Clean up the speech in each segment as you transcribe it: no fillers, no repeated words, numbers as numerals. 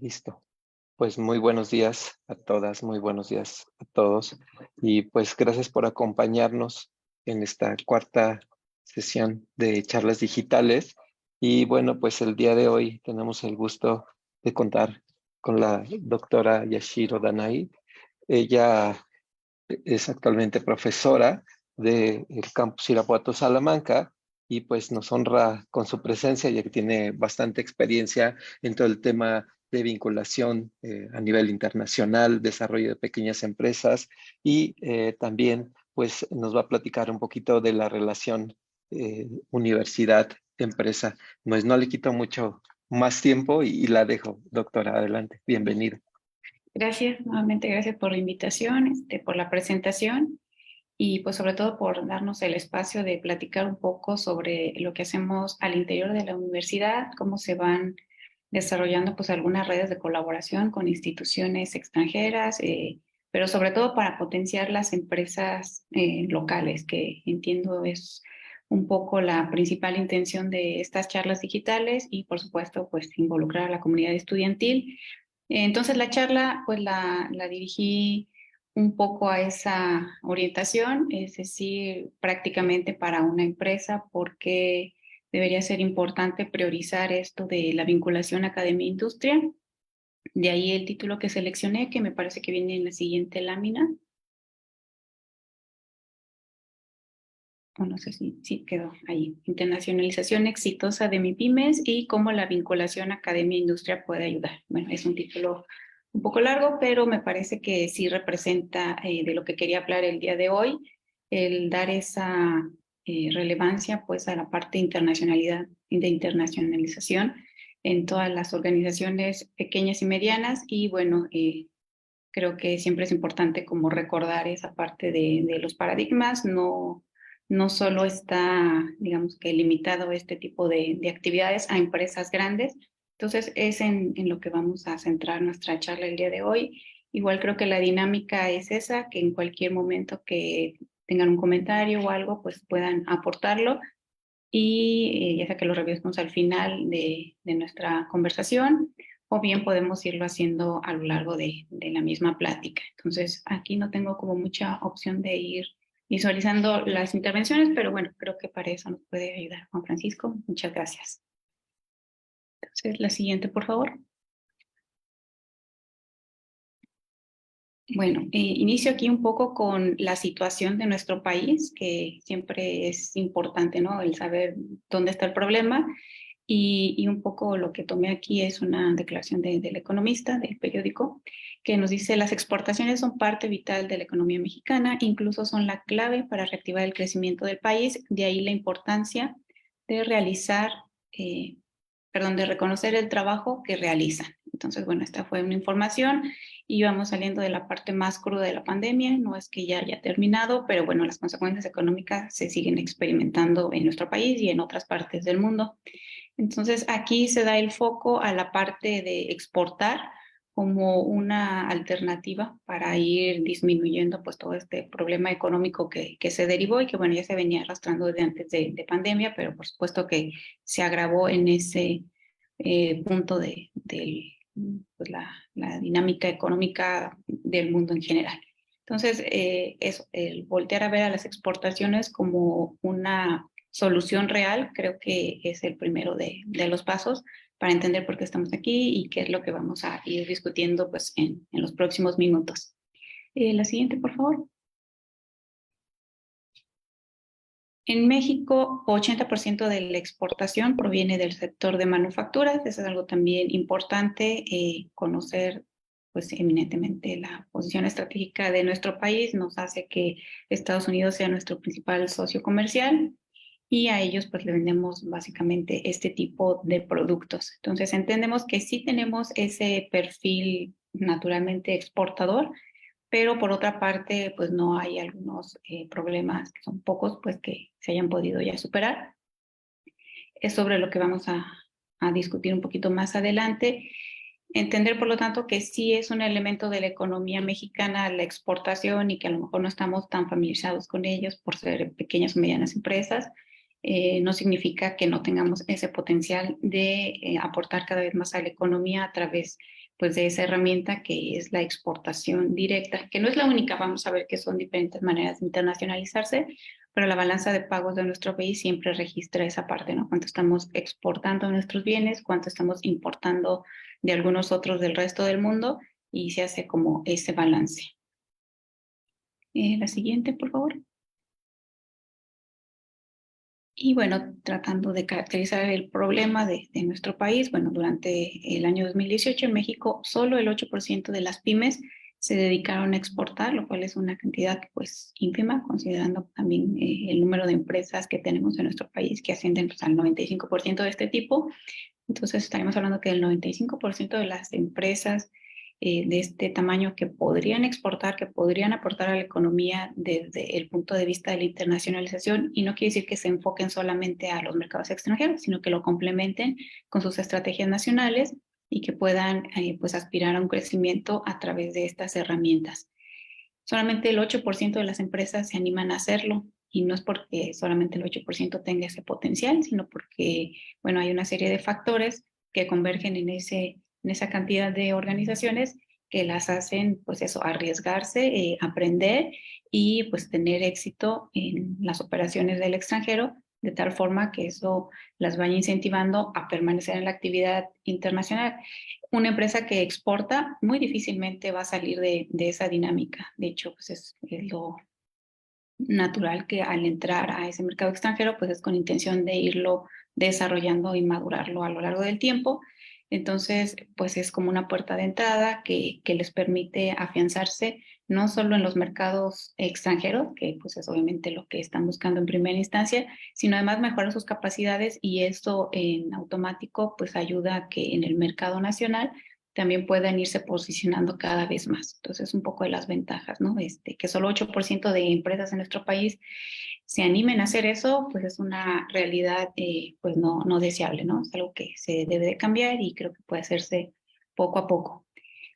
Listo. Pues muy buenos días a todas, muy buenos días a todos. Y pues gracias por acompañarnos en esta cuarta sesión de charlas digitales. Y bueno, pues el día de hoy tenemos el gusto de contar con la doctora Yashiro Danai. Ella es actualmente profesora del campus Irapuato Salamanca y pues nos honra con su presencia ya que tiene bastante experiencia en todo el tema de vinculación a nivel internacional, desarrollo de pequeñas empresas y también pues nos va a platicar un poquito de la relación universidad-empresa. Pues no le quito mucho más tiempo y la dejo, doctora, adelante, bienvenida. Gracias, nuevamente gracias por la invitación, por la presentación y pues sobre todo por darnos el espacio de platicar un poco sobre lo que hacemos al interior de la universidad, cómo se van desarrollando pues algunas redes de colaboración con instituciones extranjeras, pero sobre todo para potenciar las empresas locales, que entiendo es un poco la principal intención de estas charlas digitales y por supuesto pues involucrar a la comunidad estudiantil. Entonces la charla pues la dirigí un poco a esa orientación, es decir, prácticamente para una empresa, porque debería ser importante priorizar esto de la vinculación academia-industria. De ahí el título que seleccioné, que me parece que viene en la siguiente lámina. O no sé si sí, quedó ahí. Internacionalización exitosa de MIPYMES y cómo la vinculación academia-industria puede ayudar. Bueno, es un título un poco largo, pero me parece que sí representa de lo que quería hablar el día de hoy, el dar esa relevancia pues a la parte de internacionalización en todas las organizaciones pequeñas y medianas y bueno, creo que siempre es importante como recordar esa parte de los paradigmas, no solo está, digamos que limitado este tipo de actividades a empresas grandes. Entonces es en lo que vamos a centrar nuestra charla el día de hoy. Igual creo que la dinámica es esa, que en cualquier momento que tengan un comentario o algo, pues puedan aportarlo y ya sea que lo revisemos al final de nuestra conversación o bien podemos irlo haciendo a lo largo de la misma plática. Entonces, aquí no tengo como mucha opción de ir visualizando las intervenciones, pero bueno, creo que para eso nos puede ayudar Juan Francisco. Muchas gracias. Entonces, la siguiente, por favor. Bueno, inicio aquí un poco con la situación de nuestro país, que siempre es importante, ¿no? El saber dónde está el problema. Y un poco lo que tomé aquí es una declaración del economista, del periódico, que nos dice: las exportaciones son parte vital de la economía mexicana, incluso son la clave para reactivar el crecimiento del país, de ahí la importancia de realizar, eh, perdón, de reconocer el trabajo que realizan. Entonces, bueno, esta fue una información y vamos saliendo de la parte más cruda de la pandemia, no es que ya haya terminado, pero bueno, las consecuencias económicas se siguen experimentando en nuestro país y en otras partes del mundo. Entonces, aquí se da el foco a la parte de exportar como una alternativa para ir disminuyendo pues todo este problema económico que se derivó y que bueno, ya se venía arrastrando desde antes de pandemia, pero por supuesto que se agravó en ese punto pues la dinámica económica del mundo en general. Entonces, eso, el voltear a ver a las exportaciones como una solución real, creo que es el primero de los pasos para entender por qué estamos aquí y qué es lo que vamos a ir discutiendo pues, en los próximos minutos. La siguiente, por favor. En México, 80% de la exportación proviene del sector de manufacturas. Eso es algo también importante, conocer pues eminentemente la posición estratégica de nuestro país nos hace que Estados Unidos sea nuestro principal socio comercial y a ellos pues le vendemos básicamente este tipo de productos. Entonces entendemos que sí tenemos ese perfil naturalmente exportador, pero por otra parte pues no hay algunos problemas que son pocos pues que se hayan podido ya superar. Es sobre lo que vamos a discutir un poquito más adelante. Entender, por lo tanto, que sí es un elemento de la economía mexicana la exportación y que a lo mejor no estamos tan familiarizados con ellos por ser pequeñas o medianas empresas, no significa que no tengamos ese potencial de aportar cada vez más a la economía a través pues de esa herramienta que es la exportación directa, que no es la única, vamos a ver que son diferentes maneras de internacionalizarse, pero la balanza de pagos de nuestro país siempre registra esa parte, ¿no? Cuánto estamos exportando nuestros bienes, cuánto estamos importando de algunos otros del resto del mundo y se hace como ese balance. La siguiente, por favor. Y bueno, tratando de caracterizar el problema de nuestro país, bueno, durante el año 2018 en México solo el 8% de las pymes se dedicaron a exportar, lo cual es una cantidad pues ínfima, considerando también el número de empresas que tenemos en nuestro país que ascienden pues, al 95% de este tipo. Entonces estaríamos hablando que el 95% de las empresas de este tamaño que podrían exportar, que podrían aportar a la economía desde el punto de vista de la internacionalización, y no quiere decir que se enfoquen solamente a los mercados extranjeros, sino que lo complementen con sus estrategias nacionales y que puedan pues aspirar a un crecimiento a través de estas herramientas. Solamente el 8% de las empresas se animan a hacerlo y no es porque solamente el 8% tenga ese potencial, sino porque, bueno, hay una serie de factores que convergen en esa cantidad de organizaciones que las hacen, pues eso, arriesgarse, aprender y pues tener éxito en las operaciones del extranjero, de tal forma que eso las vaya incentivando a permanecer en la actividad internacional. Una empresa que exporta muy difícilmente va a salir de esa dinámica. De hecho, pues es lo natural que al entrar a ese mercado extranjero, pues es con intención de irlo desarrollando y madurarlo a lo largo del tiempo. Entonces, pues es como una puerta de entrada que les permite afianzarse no solo en los mercados extranjeros, que pues es obviamente lo que están buscando en primera instancia, sino además mejorar sus capacidades y esto en automático pues ayuda a que en el mercado nacional también puedan irse posicionando cada vez más. Entonces, un poco de las ventajas, ¿no? Que solo 8% de empresas en nuestro país se animen a hacer eso, pues es una realidad pues no deseable, ¿no? Es algo que se debe de cambiar y creo que puede hacerse poco a poco.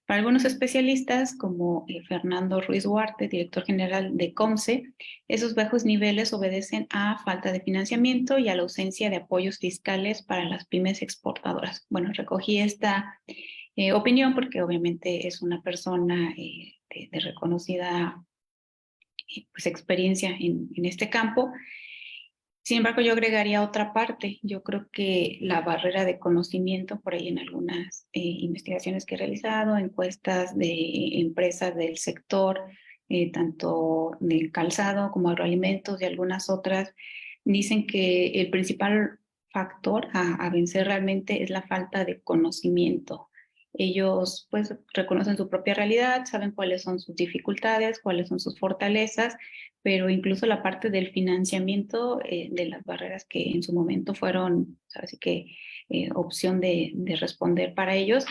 Para algunos especialistas, como Fernando Ruiz Huarte, director general de COMSE, esos bajos niveles obedecen a falta de financiamiento y a la ausencia de apoyos fiscales para las pymes exportadoras. Bueno, recogí esta opinión porque obviamente es una persona de reconocida pues, experiencia en este campo. Sin embargo, yo agregaría otra parte. Yo creo que la barrera de conocimiento, por ahí en algunas investigaciones que he realizado, encuestas de empresas del sector, tanto de calzado como agroalimentos y algunas otras, dicen que el principal factor a vencer realmente es la falta de conocimiento. Ellos pues reconocen su propia realidad, saben cuáles son sus dificultades, cuáles son sus fortalezas, pero incluso la parte del financiamiento de las barreras que en su momento fueron, así que opción de responder para ellos,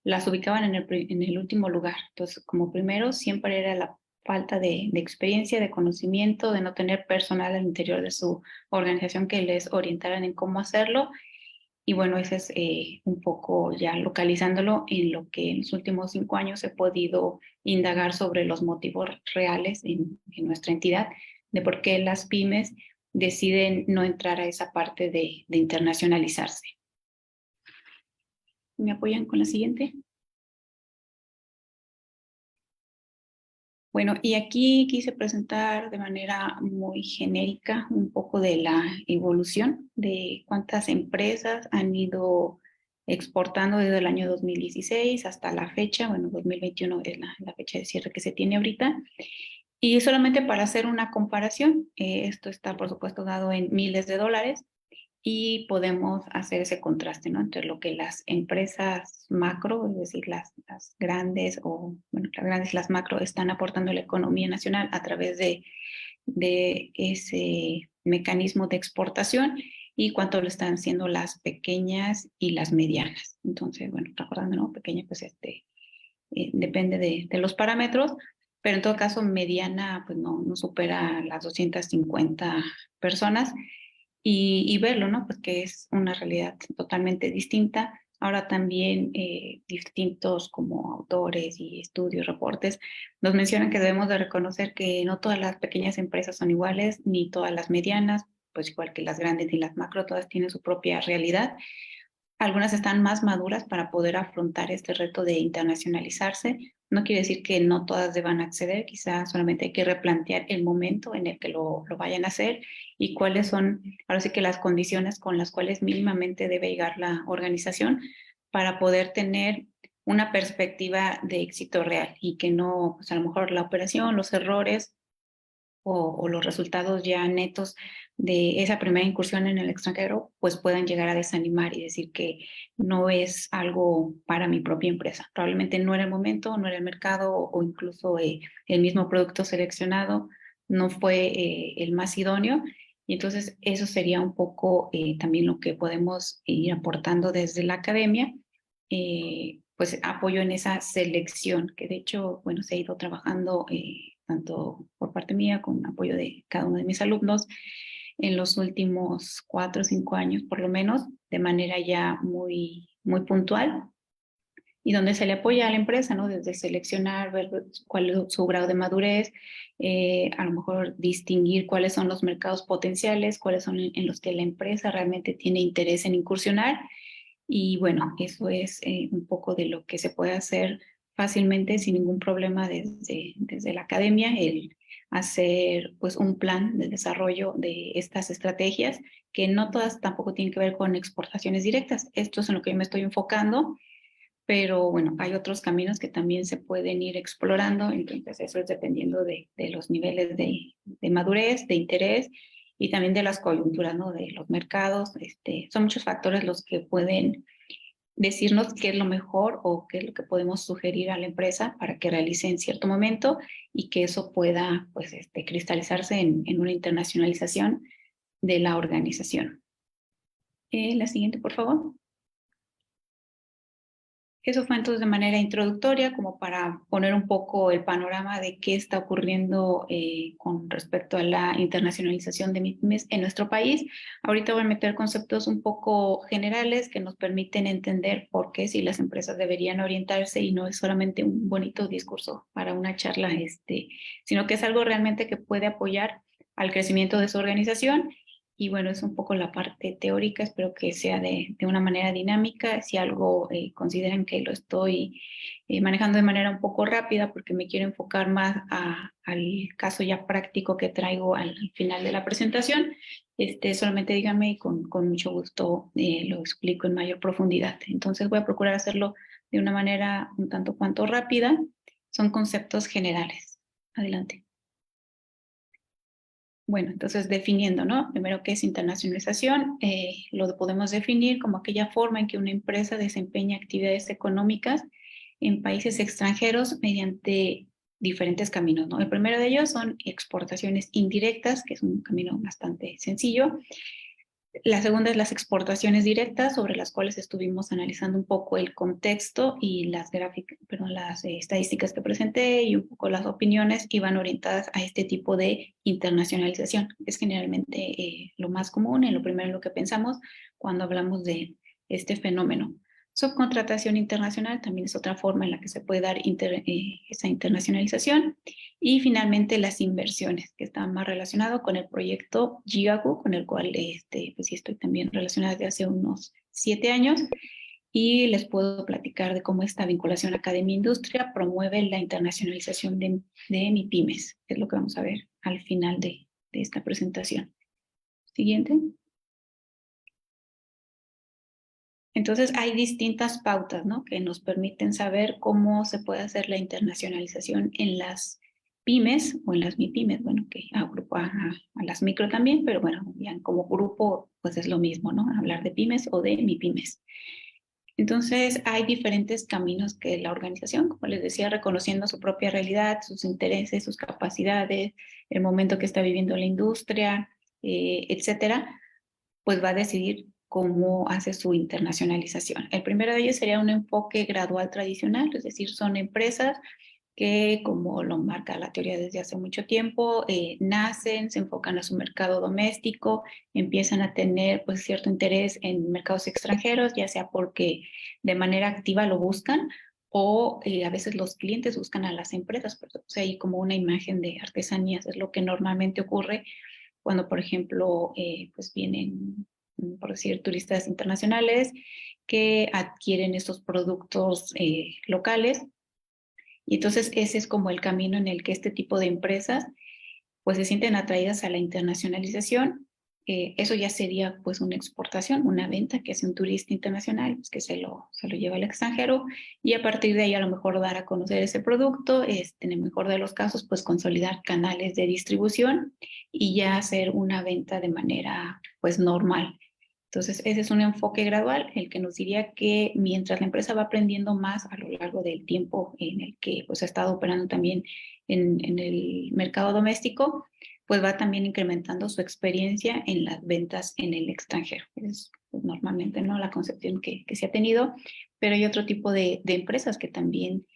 las ubicaban en el último lugar. Entonces, como primero, siempre era la falta de experiencia, de conocimiento, de no tener personal al interior de su organización que les orientaran en cómo hacerlo. Y bueno, ese es un poco ya localizándolo en lo que en los últimos 5 años he podido indagar sobre los motivos reales en nuestra entidad de por qué las pymes deciden no entrar a esa parte de internacionalizarse. ¿Me apoyan con la siguiente? Bueno, y aquí quise presentar de manera muy genérica un poco de la evolución de cuántas empresas han ido exportando desde el año 2016 hasta la fecha. Bueno, 2021 es la fecha de cierre que se tiene ahorita. Y solamente para hacer una comparación, esto está por supuesto dado en miles de dólares y podemos hacer ese contraste, ¿no? Entre lo que las empresas macro, es decir, las grandes o, bueno, las grandes y las macro están aportando a la economía nacional a través de ese mecanismo de exportación y cuánto lo están haciendo las pequeñas y las medianas. Entonces, bueno, recordando, ¿no? Pequeña, pues depende de los parámetros, pero en todo caso, mediana, pues no supera las 250 personas y verlo, ¿no? Pues que es una realidad totalmente distinta. Ahora también distintos como autores y estudios, reportes, nos mencionan que debemos de reconocer que no todas las pequeñas empresas son iguales, ni todas las medianas, pues igual que las grandes y las macro, todas tienen su propia realidad. Algunas están más maduras para poder afrontar este reto de internacionalizarse. No quiere decir que no todas deban acceder, quizás solamente hay que replantear el momento en el que lo vayan a hacer y cuáles son, ahora sí que las condiciones con las cuales mínimamente debe llegar la organización para poder tener una perspectiva de éxito real y que no, pues a lo mejor la operación, los errores o los resultados ya netos de esa primera incursión en el extranjero, pues puedan llegar a desanimar y decir que no es algo para mi propia empresa. Probablemente no era el momento, no era el mercado o incluso el mismo producto seleccionado no fue el más idóneo. Y entonces eso sería un poco también lo que podemos ir aportando desde la academia, pues apoyo en esa selección, que de hecho, bueno, se ha ido trabajando tanto por parte mía con apoyo de cada uno de mis alumnos en los últimos 4 o 5 años, por lo menos, de manera ya muy puntual y donde se le apoya a la empresa, ¿no? Desde seleccionar, ver cuál es su grado de madurez, a lo mejor distinguir cuáles son los mercados potenciales, cuáles son en los que la empresa realmente tiene interés en incursionar. Y bueno, eso es un poco de lo que se puede hacer fácilmente sin ningún problema desde la academia, el hacer pues un plan de desarrollo de estas estrategias, que no todas tampoco tienen que ver con exportaciones directas. Esto es en lo que yo me estoy enfocando, pero bueno, hay otros caminos que también se pueden ir explorando, entonces eso es dependiendo de los niveles de madurez, de interés y también de las coyunturas, ¿no? De los mercados. Son muchos factores los que pueden decirnos qué es lo mejor o qué es lo que podemos sugerir a la empresa para que realice en cierto momento y que eso pueda pues, cristalizarse en una internacionalización de la organización. La siguiente, por favor. Eso fue entonces de manera introductoria, como para poner un poco el panorama de qué está ocurriendo con respecto a la internacionalización de MIPYMES en nuestro país. Ahorita voy a meter conceptos un poco generales que nos permiten entender por qué si las empresas deberían orientarse y no es solamente un bonito discurso para una charla, sino que es algo realmente que puede apoyar al crecimiento de su organización y bueno, es un poco la parte teórica, espero que sea de una manera dinámica. Si algo consideran que lo estoy manejando de manera un poco rápida porque me quiero enfocar más al caso ya práctico que traigo al final de la presentación, solamente díganme y con mucho gusto lo explico en mayor profundidad. Entonces voy a procurar hacerlo de una manera un tanto cuanto rápida. Son conceptos generales. Adelante. Bueno, entonces definiendo, ¿no? Primero, ¿qué es internacionalización? Lo podemos definir como aquella forma en que una empresa desempeña actividades económicas en países extranjeros mediante diferentes caminos, ¿no? El primero de ellos son exportaciones indirectas, que es un camino bastante sencillo. La segunda es las exportaciones directas, sobre las cuales estuvimos analizando un poco el contexto y las gráficas, perdón, las estadísticas que presenté y un poco las opiniones iban orientadas a este tipo de internacionalización. Es generalmente lo más común, en lo primero en lo que pensamos cuando hablamos de este fenómeno. Subcontratación internacional también es otra forma en la que se puede dar esa internacionalización. Y finalmente las inversiones, que están más relacionado con el proyecto GIGACU, con el cual pues sí estoy también relacionada desde hace unos 7 años. Y les puedo platicar de cómo esta vinculación academia-industria promueve la internacionalización de MIPYMES. Es lo que vamos a ver al final de esta presentación. Siguiente. Entonces hay distintas pautas, ¿no? Que nos permiten saber cómo se puede hacer la internacionalización en las pymes o en las MIPYMES, bueno, que agrupa a las micro también, pero bueno, ya como grupo pues es lo mismo, ¿no? Hablar de pymes o de MIPYMES. Entonces hay diferentes caminos que la organización, como les decía, reconociendo su propia realidad, sus intereses, sus capacidades, el momento que está viviendo la industria, etcétera, pues va a decidir cómo hace su internacionalización. El primero de ellos sería un enfoque gradual tradicional, es decir, son empresas que, como lo marca la teoría desde hace mucho tiempo, nacen, se enfocan a su mercado doméstico, empiezan a tener pues cierto interés en mercados extranjeros, ya sea porque de manera activa lo buscan o a veces los clientes buscan a las empresas, pero, o sea, hay como una imagen de artesanías, es lo que normalmente ocurre cuando, por ejemplo, pues vienen, por decir, turistas internacionales que adquieren estos productos locales. Y entonces ese es como el camino en el que este tipo de empresas pues se sienten atraídas a la internacionalización. Eso ya sería pues una exportación, una venta que hace un turista internacional, pues, que se lo lleva al extranjero, y a partir de ahí a lo mejor dar a conocer ese producto, en el mejor de los casos pues consolidar canales de distribución y ya hacer una venta de manera pues normal. Entonces, ese es un enfoque gradual, el que nos diría que mientras la empresa va aprendiendo más a lo largo del tiempo en el que pues, ha estado operando también en el mercado doméstico, pues va también incrementando su experiencia en las ventas en el extranjero. Es pues, normalmente no la concepción que se ha tenido, pero hay otro tipo de empresas que también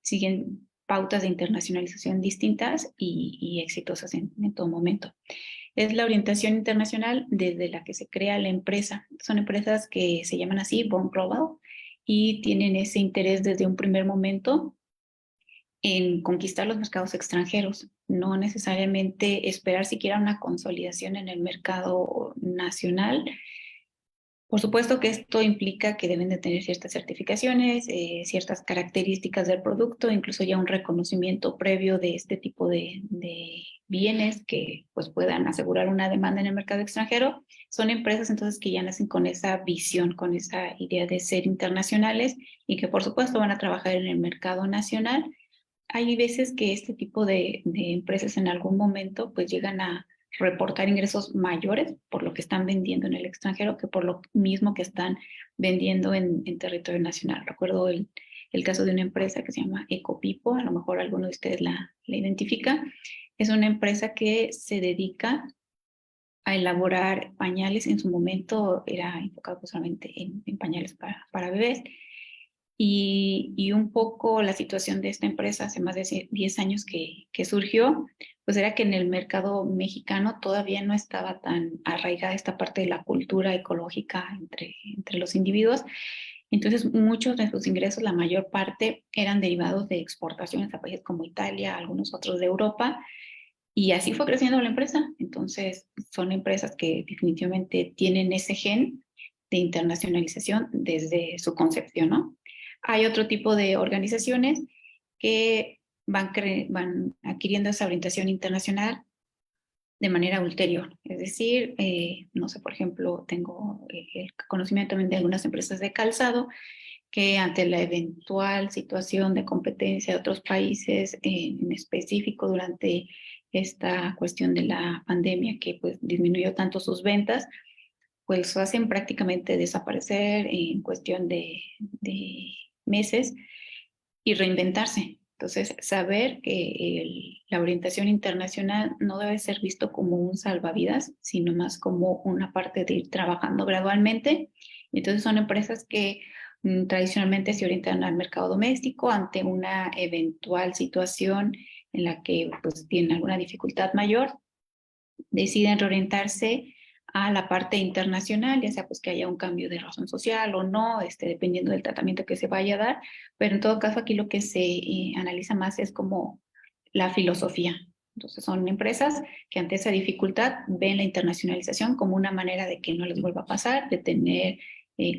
siguen pautas de internacionalización distintas y exitosas en todo momento. Es la orientación internacional desde la que se crea la empresa. Son empresas que se llaman así, Born Global, y tienen ese interés desde un primer momento en conquistar los mercados extranjeros, no necesariamente esperar siquiera una consolidación en el mercado nacional. Por supuesto que esto implica que deben de tener ciertas certificaciones, ciertas características del producto, incluso ya un reconocimiento previo de este tipo de bienes que pues, puedan asegurar una demanda en el mercado extranjero. Son empresas entonces que ya nacen con esa visión, con esa idea de ser internacionales y que por supuesto van a trabajar en el mercado nacional. Hay veces que este tipo de empresas en algún momento pues llegan a reportar ingresos mayores por lo que están vendiendo en el extranjero que por lo mismo que están vendiendo en territorio nacional. Recuerdo el caso de una empresa que se llama Ecopipo, a lo mejor alguno de ustedes la identifica. Es una empresa que se dedica a elaborar pañales. En su momento era enfocado solamente en pañales para bebés. Y un poco la situación de esta empresa hace más de 10 años que surgió, pues era que en el mercado mexicano todavía no estaba tan arraigada esta parte de la cultura ecológica entre los individuos. Entonces, muchos de sus ingresos, la mayor parte, eran derivados de exportaciones a países como Italia, algunos otros de Europa, y así fue creciendo la empresa. Entonces, son empresas que definitivamente tienen ese gen de internacionalización desde su concepción, ¿no? Hay otro tipo de organizaciones que van adquiriendo esa orientación internacional de manera ulterior. Es decir, no sé, por ejemplo, tengo el conocimiento también de algunas empresas de calzado que ante la eventual situación de competencia de otros países, en específico durante esta cuestión de la pandemia que pues disminuyó tanto sus ventas, pues hacen prácticamente desaparecer en cuestión de meses y reinventarse. Entonces, saber que la orientación internacional no debe ser visto como un salvavidas, sino más como una parte de ir trabajando gradualmente. Entonces, son empresas que tradicionalmente se orientan al mercado doméstico ante una eventual situación en la que pues, tienen alguna dificultad mayor, deciden reorientarse a la parte internacional, ya sea pues que haya un cambio de razón social o no, dependiendo del tratamiento que se vaya a dar, pero en todo caso aquí lo que se analiza más es como la filosofía. Entonces son empresas que ante esa dificultad ven la internacionalización como una manera de que no les vuelva a pasar, de tener,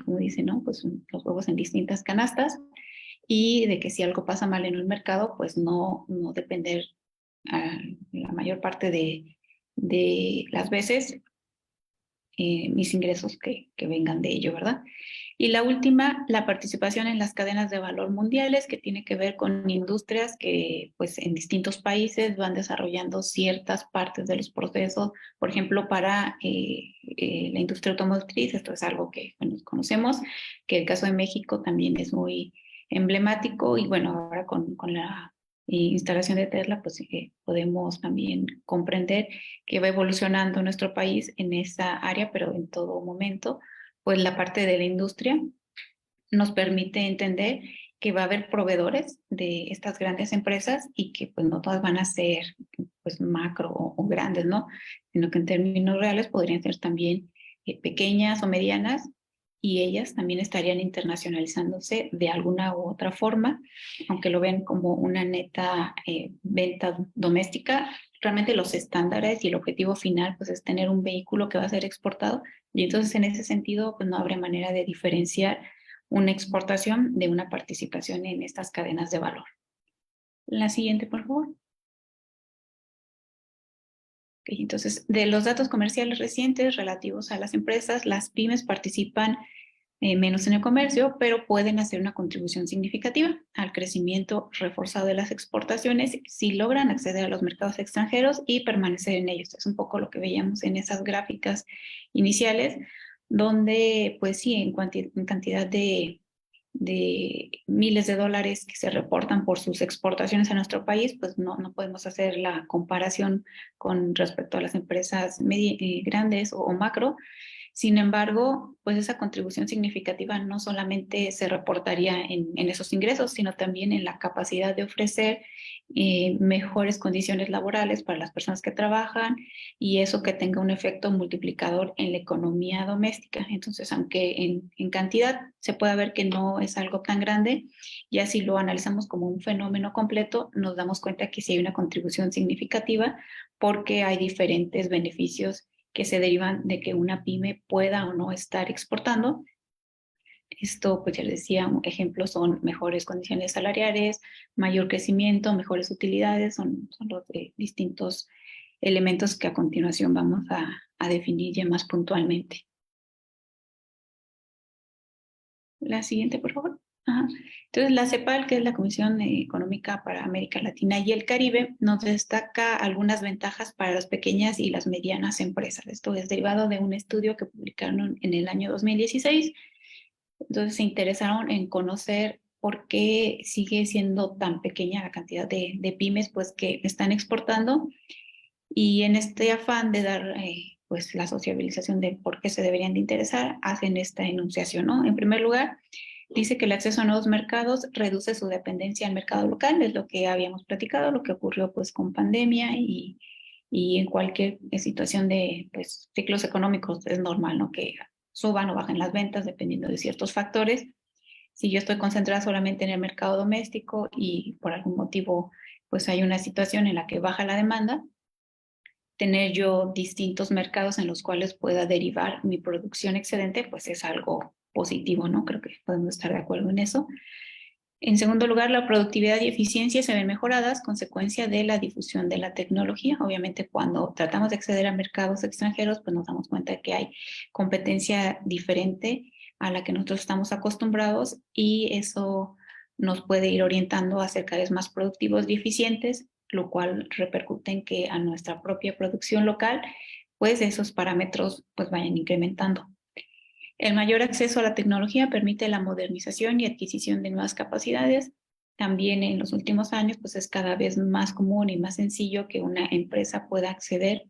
como dicen, ¿no? Pues los huevos en distintas canastas y de que si algo pasa mal en un mercado, pues no depender la mayor parte de las veces mis ingresos que vengan de ello, ¿verdad? Y la última, la participación en las cadenas de valor mundiales, que tiene que ver con industrias que pues en distintos países van desarrollando ciertas partes de los procesos, por ejemplo, para la industria automotriz, esto es algo que bueno, conocemos, que el caso de México también es muy emblemático y bueno, ahora con la instalación de Tesla, pues podemos también comprender que va evolucionando nuestro país en esa área, pero en todo momento, pues la parte de la industria nos permite entender que va a haber proveedores de estas grandes empresas y que pues no todas van a ser pues macro o grandes, ¿no? Sino que en términos reales podrían ser también pequeñas o medianas y ellas también estarían internacionalizándose de alguna u otra forma, aunque lo ven como una neta venta doméstica. Realmente los estándares y el objetivo final pues es tener un vehículo que va a ser exportado y entonces en ese sentido pues no habrá manera de diferenciar una exportación de una participación en estas cadenas de valor. La siguiente, por favor. Entonces, de los datos comerciales recientes relativos a las empresas, las pymes participan menos en el comercio, pero pueden hacer una contribución significativa al crecimiento reforzado de las exportaciones si logran acceder a los mercados extranjeros y permanecer en ellos. Es un poco lo que veíamos en esas gráficas iniciales, donde, pues sí, en cantidad de miles de dólares que se reportan por sus exportaciones a nuestro país, pues no podemos hacer la comparación con respecto a las empresas grandes o macro. Sin embargo, pues esa contribución significativa no solamente se reportaría en esos ingresos, sino también en la capacidad de ofrecer mejores condiciones laborales para las personas que trabajan y eso que tenga un efecto multiplicador en la economía doméstica. Entonces, aunque en cantidad se puede ver que no es algo tan grande, ya si lo analizamos como un fenómeno completo, nos damos cuenta que sí hay una contribución significativa porque hay diferentes beneficios que se derivan de que una pyme pueda o no estar exportando. Esto, pues ya les decía, ejemplos son mejores condiciones salariales, mayor crecimiento, mejores utilidades, son los distintos elementos que a continuación vamos a definir ya más puntualmente. La siguiente, por favor. Ajá. Entonces, la CEPAL, que es la Comisión Económica para América Latina y el Caribe, nos destaca algunas ventajas para las pequeñas y las medianas empresas. Esto es derivado de un estudio que publicaron en el año 2016. Entonces, se interesaron en conocer por qué sigue siendo tan pequeña la cantidad de pymes pues, que están exportando y en este afán de dar pues, la sociabilización de por qué se deberían de interesar, hacen esta enunciación, ¿no? En primer lugar, dice que el acceso a nuevos mercados reduce su dependencia al mercado local, es lo que habíamos platicado, lo que ocurrió pues con pandemia y en cualquier situación de pues, ciclos económicos es normal, ¿no? Que suban o bajen las ventas dependiendo de ciertos factores. Si yo estoy concentrada solamente en el mercado doméstico y por algún motivo pues hay una situación en la que baja la demanda, tener yo distintos mercados en los cuales pueda derivar mi producción excedente, pues es algo positivo, ¿no? Creo que podemos estar de acuerdo en eso. En segundo lugar, la productividad y eficiencia se ven mejoradas, consecuencia de la difusión de la tecnología. Obviamente, cuando tratamos de acceder a mercados extranjeros, pues nos damos cuenta de que hay competencia diferente a la que nosotros estamos acostumbrados y eso nos puede ir orientando a ser cada vez más productivos y eficientes, lo cual repercute en que a nuestra propia producción local, pues esos parámetros pues vayan incrementando. El mayor acceso a la tecnología permite la modernización y adquisición de nuevas capacidades. También en los últimos años, pues es cada vez más común y más sencillo que una empresa pueda acceder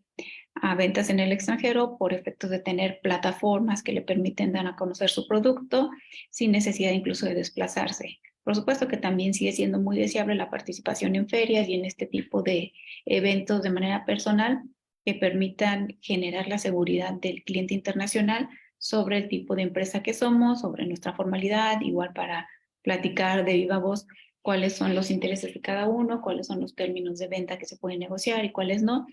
a ventas en el extranjero por efectos de tener plataformas que le permiten dar a conocer su producto sin necesidad incluso de desplazarse. Por supuesto que también sigue siendo muy deseable la participación en ferias y en este tipo de eventos de manera personal que permitan generar la seguridad del cliente internacional sobre el tipo de empresa que somos, sobre nuestra formalidad, igual para platicar de viva voz cuáles son los intereses de cada uno, cuáles son los términos de venta que se pueden negociar y cuáles no,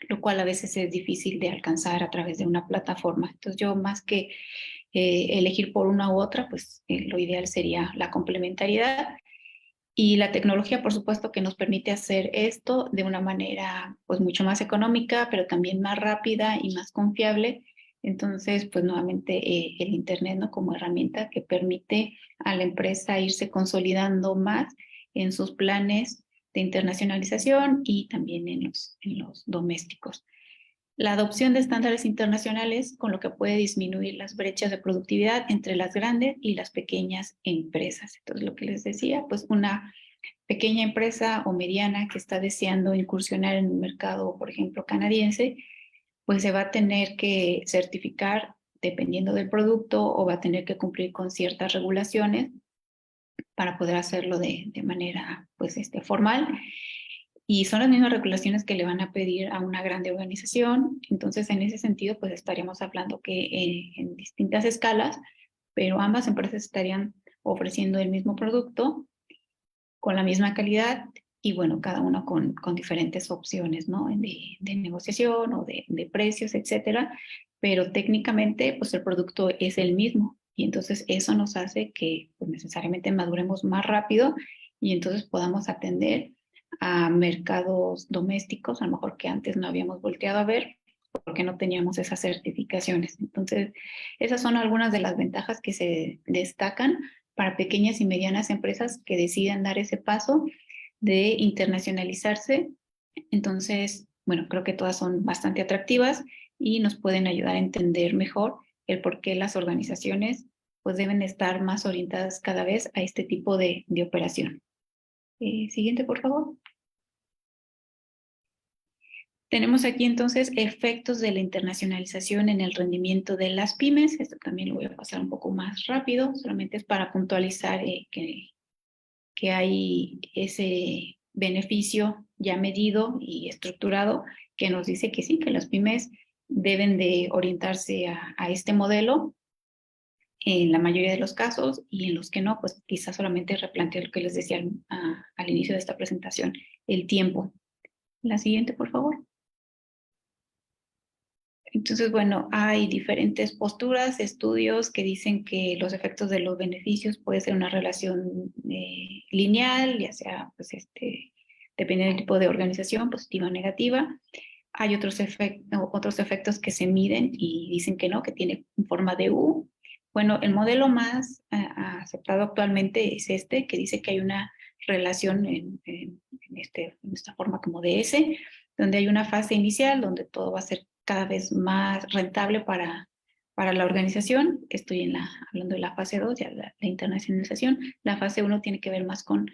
lo cual a veces es difícil de alcanzar a través de una plataforma. Entonces yo más que elegir por una u otra, pues lo ideal sería la complementariedad. Y la tecnología, por supuesto, que nos permite hacer esto de una manera pues mucho más económica, pero también más rápida y más confiable. Entonces, pues nuevamente el Internet, ¿no? Como herramienta que permite a la empresa irse consolidando más en sus planes de internacionalización y también en los domésticos. La adopción de estándares internacionales, con lo que puede disminuir las brechas de productividad entre las grandes y las pequeñas empresas. Entonces, lo que les decía, pues una pequeña empresa o mediana que está deseando incursionar en un mercado, por ejemplo, canadiense, pues se va a tener que certificar dependiendo del producto o va a tener que cumplir con ciertas regulaciones para poder hacerlo de manera pues, formal. Y son las mismas regulaciones que le van a pedir a una grande organización. Entonces, en ese sentido, pues estaríamos hablando que en distintas escalas, pero ambas empresas estarían ofreciendo el mismo producto con la misma calidad y bueno, cada uno con diferentes opciones, ¿no? De negociación o de precios, etcétera. Pero técnicamente, pues el producto es el mismo Y entonces eso nos hace que pues, necesariamente maduremos más rápido y entonces podamos atender a mercados domésticos, a lo mejor que antes no habíamos volteado a ver porque no teníamos esas certificaciones. Entonces, esas son algunas de las ventajas que se destacan para pequeñas y medianas empresas que deciden dar ese paso de internacionalizarse. Entonces, bueno, creo que todas son bastante atractivas y nos pueden ayudar a entender mejor el por qué las organizaciones pues deben estar más orientadas cada vez a este tipo de operación. Siguiente, por favor. Tenemos aquí entonces efectos de la internacionalización en el rendimiento de las pymes. Esto también lo voy a pasar un poco más rápido, solamente es para puntualizar que hay ese beneficio ya medido y estructurado que nos dice que sí, que las pymes deben de orientarse a este modelo en la mayoría de los casos y en los que no, pues quizás solamente replantear lo que les decía al inicio de esta presentación, el tiempo. La siguiente, por favor. Entonces, bueno, hay diferentes posturas, estudios que dicen que los efectos de los beneficios puede ser una relación lineal, ya sea, pues, depende del tipo de organización, positiva o negativa. Hay otros efectos que se miden y dicen que no, que tiene forma de U. Bueno, el modelo más aceptado actualmente es este, que dice que hay una relación en esta forma como de S, donde hay una fase inicial, donde todo va a ser cada vez más rentable para la organización. Estoy hablando de la fase 2, ya la internacionalización. La fase 1 tiene que ver más con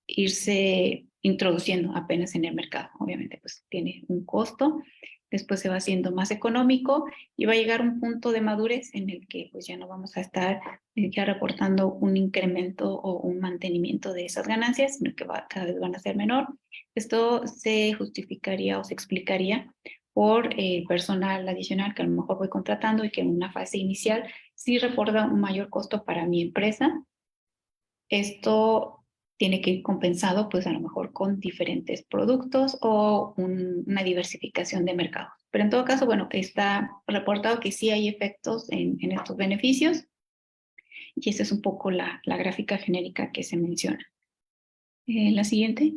irse introduciendo apenas en el mercado. Obviamente, pues tiene un costo, después se va haciendo más económico y va a llegar un punto de madurez en el que pues ya no vamos a estar ya reportando un incremento o un mantenimiento de esas ganancias, sino que cada vez van a ser menor. Esto se justificaría o se explicaría por personal adicional que a lo mejor voy contratando y que en una fase inicial sí reporta un mayor costo para mi empresa. Esto tiene que ir compensado, pues a lo mejor con diferentes productos o una diversificación de mercados. Pero en todo caso, bueno, está reportado que sí hay efectos en estos beneficios y esa es un poco la gráfica genérica que se menciona. La siguiente.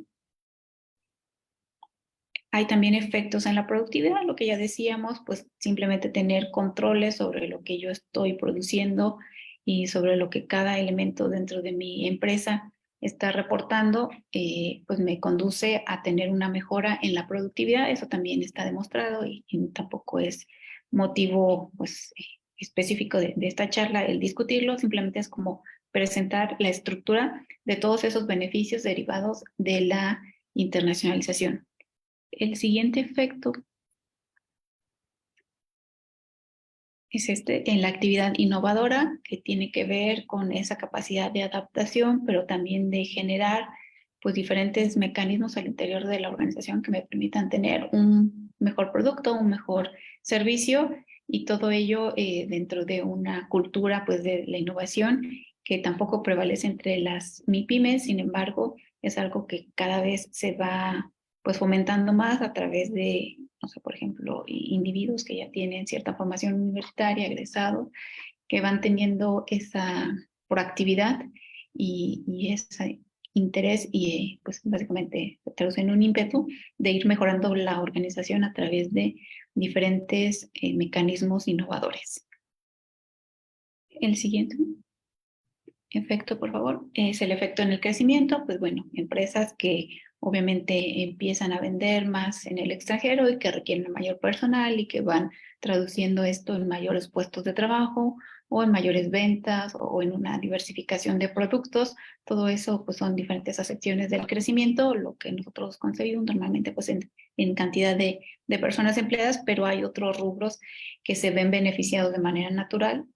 Hay también efectos en la productividad, lo que ya decíamos, pues simplemente tener controles sobre lo que yo estoy produciendo y sobre lo que cada elemento dentro de mi empresa está reportando, pues me conduce a tener una mejora en la productividad. Eso también está demostrado y tampoco es motivo pues, específico de esta charla el discutirlo, simplemente es como presentar la estructura de todos esos beneficios derivados de la internacionalización. El siguiente efecto es en la actividad innovadora, que tiene que ver con esa capacidad de adaptación, pero también de generar pues, diferentes mecanismos al interior de la organización que me permitan tener un mejor producto, un mejor servicio y todo ello dentro de una cultura pues, de la innovación que tampoco prevalece entre las MIPYMES, sin embargo, es algo que cada vez se va pues fomentando más a través de, no sé, por ejemplo, individuos que ya tienen cierta formación universitaria, egresados, que van teniendo esa proactividad y ese interés y pues básicamente se traduce en un ímpetu de ir mejorando la organización a través de diferentes mecanismos innovadores. El siguiente efecto, por favor, es el efecto en el crecimiento. Pues bueno, empresas que obviamente empiezan a vender más en el extranjero y que requieren mayor personal y que van traduciendo esto en mayores puestos de trabajo o en mayores ventas o en una diversificación de productos. Todo eso pues son diferentes acepciones del crecimiento, lo que nosotros concebimos normalmente pues en cantidad de personas empleadas, pero hay otros rubros que se ven beneficiados de manera natural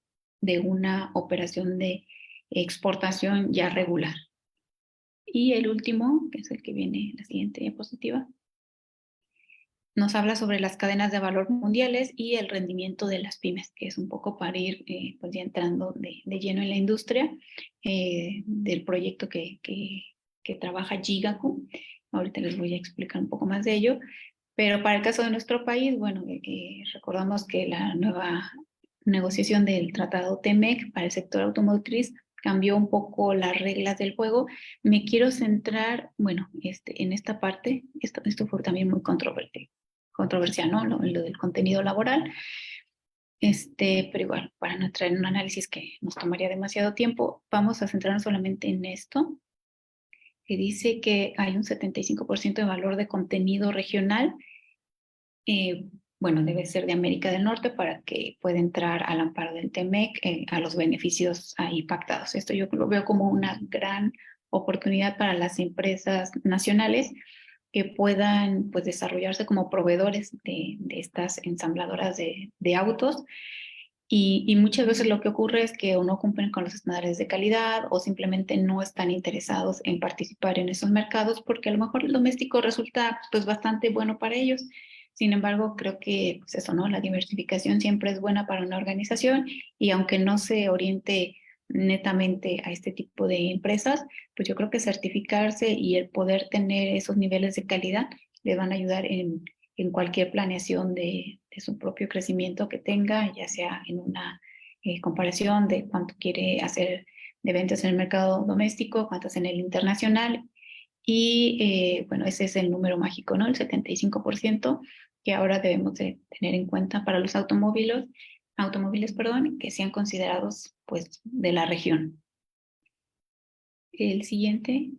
de una operación de exportación ya regular. Y el último, que es el que viene en la siguiente diapositiva, nos habla sobre las cadenas de valor mundiales y el rendimiento de las pymes, que es un poco para ir pues ya entrando de lleno en la industria del proyecto que trabaja Jigaku. Ahorita les voy a explicar un poco más de ello. Pero para el caso de nuestro país, bueno, recordamos que la nueva negociación del tratado TEMEC para el sector automotriz cambió un poco las reglas del juego. Me quiero centrar, bueno, en esta parte, esto fue también muy controversial, ¿no? Lo del contenido laboral. Pero igual, para no entrar en un análisis que nos tomaría demasiado tiempo, vamos a centrarnos solamente en esto, que dice que hay un 75% de valor de contenido regional. Bueno, debe ser de América del Norte para que pueda entrar al amparo del TEMEC a los beneficios ahí pactados. Esto yo lo veo como una gran oportunidad para las empresas nacionales que puedan pues desarrollarse como proveedores de estas ensambladoras de autos y muchas veces lo que ocurre es que o no cumplen con los estándares de calidad o simplemente no están interesados en participar en esos mercados porque a lo mejor el doméstico resulta pues bastante bueno para ellos. Sin embargo, creo que pues eso, ¿no? La diversificación siempre es buena para una organización y aunque no se oriente netamente a este tipo de empresas, pues yo creo que certificarse y el poder tener esos niveles de calidad le van a ayudar en cualquier planeación de su propio crecimiento que tenga, ya sea en una comparación de cuánto quiere hacer de ventas en el mercado doméstico, cuántas en el internacional. Y bueno, ese es el número mágico, ¿no? El 75% que ahora debemos de tener en cuenta para los automóviles, perdón, que sean considerados pues de la región. El siguiente.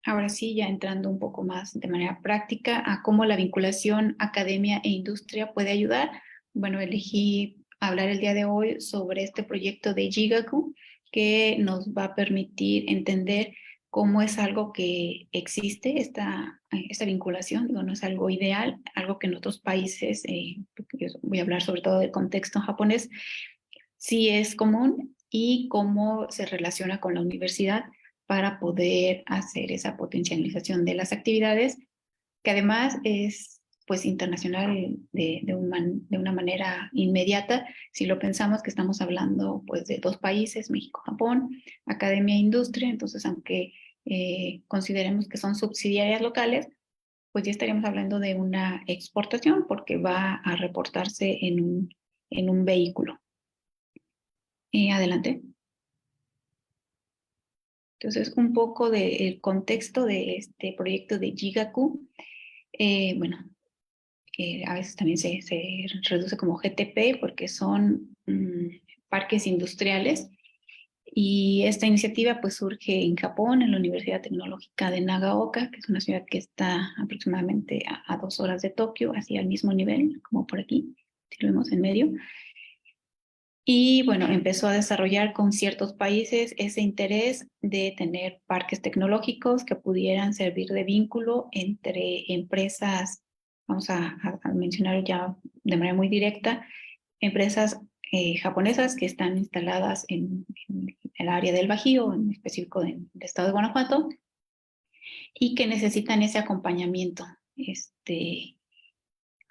Ahora sí, ya entrando un poco más de manera práctica a cómo la vinculación academia e industria puede ayudar. Bueno, elegí hablar el día de hoy sobre este proyecto de Jigaku que nos va a permitir entender cómo es algo que existe, esta vinculación, digo, no es algo ideal, algo que en otros países, porque yo voy a hablar sobre todo del contexto japonés, sí es común y cómo se relaciona con la universidad para poder hacer esa potencialización de las actividades, que además es pues internacional de una manera inmediata. Si lo pensamos que estamos hablando pues de dos países, México-Japón, academia e industria, entonces aunque consideremos que son subsidiarias locales, pues ya estaríamos hablando de una exportación porque va a reportarse en un vehículo. Adelante. Entonces, un poco del contexto de este proyecto de Jigaku. Bueno, a veces también se reduce como GTP porque son parques industriales. Y esta iniciativa pues surge en Japón, en la Universidad Tecnológica de Nagaoka, que es una ciudad que está aproximadamente a 2 horas de Tokio, así al mismo nivel, como por aquí, si lo vemos en medio. Y bueno, empezó a desarrollar con ciertos países ese interés de tener parques tecnológicos que pudieran servir de vínculo entre empresas, vamos a mencionar ya de manera muy directa, empresas japonesas que están instaladas en el área del Bajío, en específico del estado de Guanajuato, y que necesitan ese acompañamiento.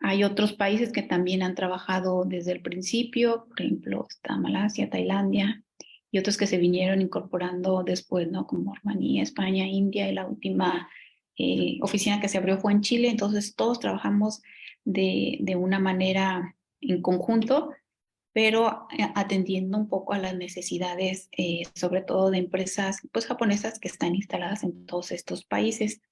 Hay otros países que también han trabajado desde el principio, por ejemplo, está Malasia, Tailandia, y otros que se vinieron incorporando después, ¿no? Como Rumanía, España, India, y la última oficina que se abrió fue en Chile. Entonces, todos trabajamos de una manera en conjunto, pero atendiendo un poco a las necesidades, sobre todo de empresas pues, japonesas que están instaladas en todos estos países.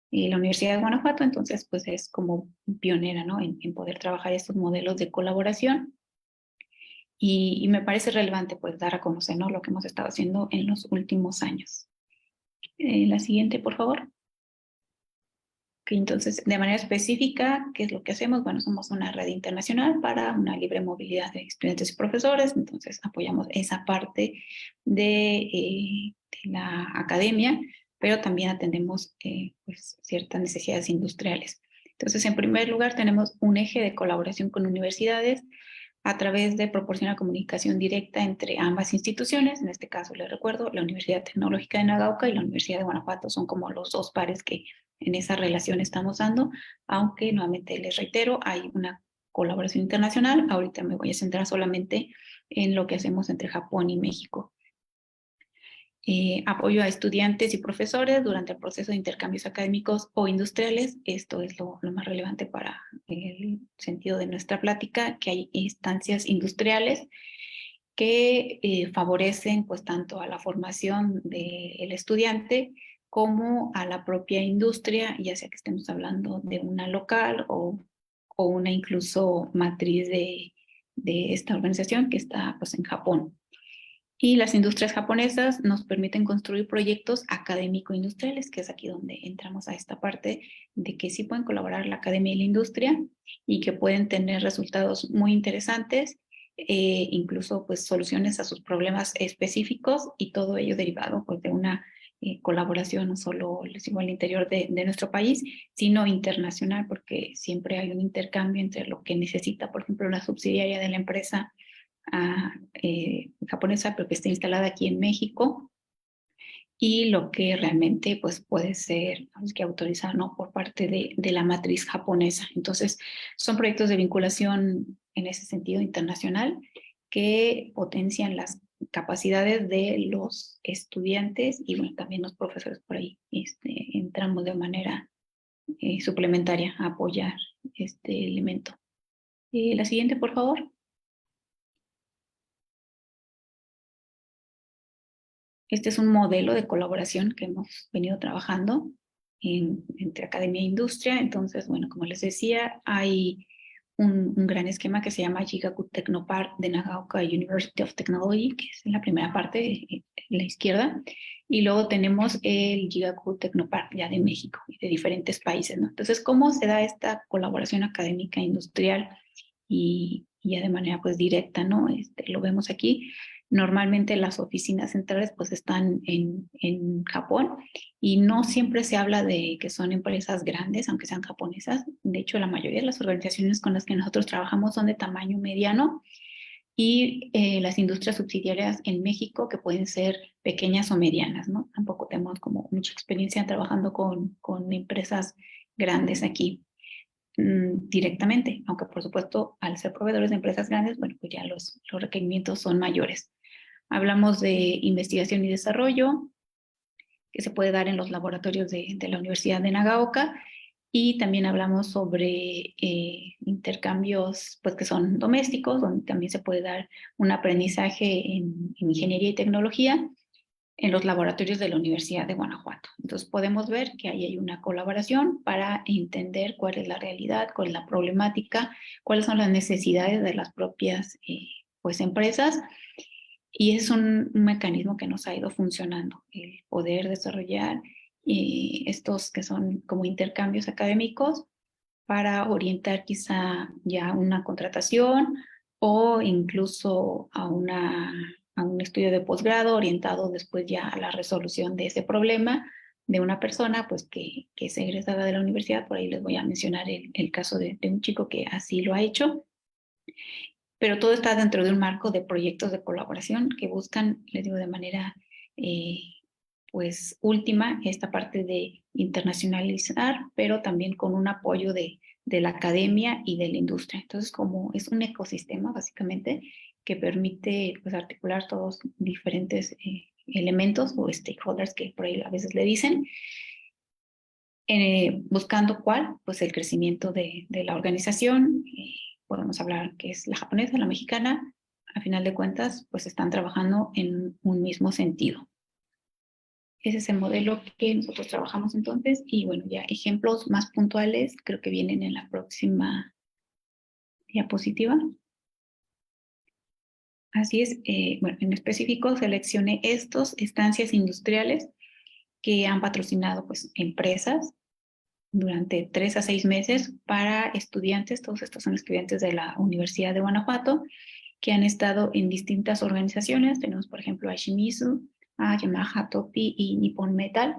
La Universidad de Guanajuato, entonces, pues es como pionera, ¿no? En poder trabajar estos modelos de colaboración y me parece relevante, pues, dar a conocer, ¿no? Lo que hemos estado haciendo en los últimos años. La siguiente, por favor. Okay, entonces, de manera específica, ¿qué es lo que hacemos? Bueno, somos una red internacional para una libre movilidad de estudiantes y profesores, entonces apoyamos esa parte de la academia, pero también atendemos pues, ciertas necesidades industriales. Entonces, en primer lugar, tenemos un eje de colaboración con universidades a través de proporcionar comunicación directa entre ambas instituciones. En este caso, les recuerdo, la Universidad Tecnológica de Nagaoka y la Universidad de Guanajuato son como los dos pares que en esa relación estamos dando, aunque nuevamente les reitero, hay una colaboración internacional. Ahorita me voy a centrar solamente en lo que hacemos entre Japón y México. apoyo a estudiantes y profesores durante el proceso de intercambios académicos o industriales. Esto es lo más relevante para el sentido de nuestra plática, que hay instancias industriales que favorecen pues tanto a la formación del estudiante como a la propia industria, ya sea que estemos hablando de una local o una incluso matriz de esta organización que está pues en Japón. Y las industrias japonesas nos permiten construir proyectos académico-industriales, que es aquí donde entramos a esta parte de que sí pueden colaborar la academia y la industria y que pueden tener resultados muy interesantes, incluso pues soluciones a sus problemas específicos y todo ello derivado pues de una colaboración no solo les digo, al interior de nuestro país, sino internacional, porque siempre hay un intercambio entre lo que necesita, por ejemplo, la subsidiaria de la empresa japonesa, pero que está instalada aquí en México, y lo que realmente pues, puede ser que autorizar ¿no? por parte de la matriz japonesa. Entonces, son proyectos de vinculación en ese sentido internacional que potencian las capacidades de los estudiantes y bueno, también los profesores por ahí entramos de manera suplementaria a apoyar este elemento. La siguiente, por favor. Este es un modelo de colaboración que hemos venido trabajando entre academia e industria. Entonces, bueno, como les decía, hay un gran esquema que se llama Jigaku Technopark de Nagaoka University of Technology, que es en la primera parte, en la izquierda. Y luego tenemos el Jigaku Technopark ya de México y de diferentes países, ¿no? Entonces, ¿cómo se da esta colaboración académica e industrial y ya de manera pues directa, ¿no? Lo vemos aquí. Normalmente las oficinas centrales pues están en Japón y no siempre se habla de que son empresas grandes, aunque sean japonesas. De hecho, la mayoría de las organizaciones con las que nosotros trabajamos son de tamaño mediano y las industrias subsidiarias en México que pueden ser pequeñas o medianas, ¿no? Tampoco tenemos como mucha experiencia trabajando con empresas grandes aquí directamente, aunque por supuesto al ser proveedores de empresas grandes, bueno, pues ya los requerimientos son mayores. Hablamos de investigación y desarrollo, que se puede dar en los laboratorios de la Universidad de Nagaoka, y también hablamos sobre intercambios pues, que son domésticos, donde también se puede dar un aprendizaje en ingeniería y tecnología en los laboratorios de la Universidad de Guanajuato. Entonces podemos ver que ahí hay una colaboración para entender cuál es la realidad, cuál es la problemática, cuáles son las necesidades de las propias pues, empresas. Y es un mecanismo que nos ha ido funcionando, el poder desarrollar estos que son como intercambios académicos para orientar quizá ya una contratación o incluso a un estudio de posgrado orientado después ya a la resolución de ese problema de una persona pues que es egresada de la universidad. Por ahí les voy a mencionar el caso de un chico que así lo ha hecho. Pero todo está dentro de un marco de proyectos de colaboración que buscan, les digo, de manera pues última esta parte de internacionalizar, pero también con un apoyo de la academia y de la industria. Entonces, como es un ecosistema básicamente que permite pues, articular todos diferentes elementos o stakeholders que por ahí a veces le dicen, buscando cuál, pues el crecimiento de la organización. Podemos hablar que es la japonesa, la mexicana, a final de cuentas, pues están trabajando en un mismo sentido. Ese es el modelo que nosotros trabajamos entonces y bueno, ya ejemplos más puntuales creo que vienen en la próxima diapositiva. Así es, bueno, en específico seleccioné estos estancias industriales que han patrocinado pues empresas durante 3 a 6 meses para estudiantes. Todos estos son estudiantes de la Universidad de Guanajuato que han estado en distintas organizaciones. Tenemos, por ejemplo, a Shimizu, a Yamaha, Topi y Nippon Metal,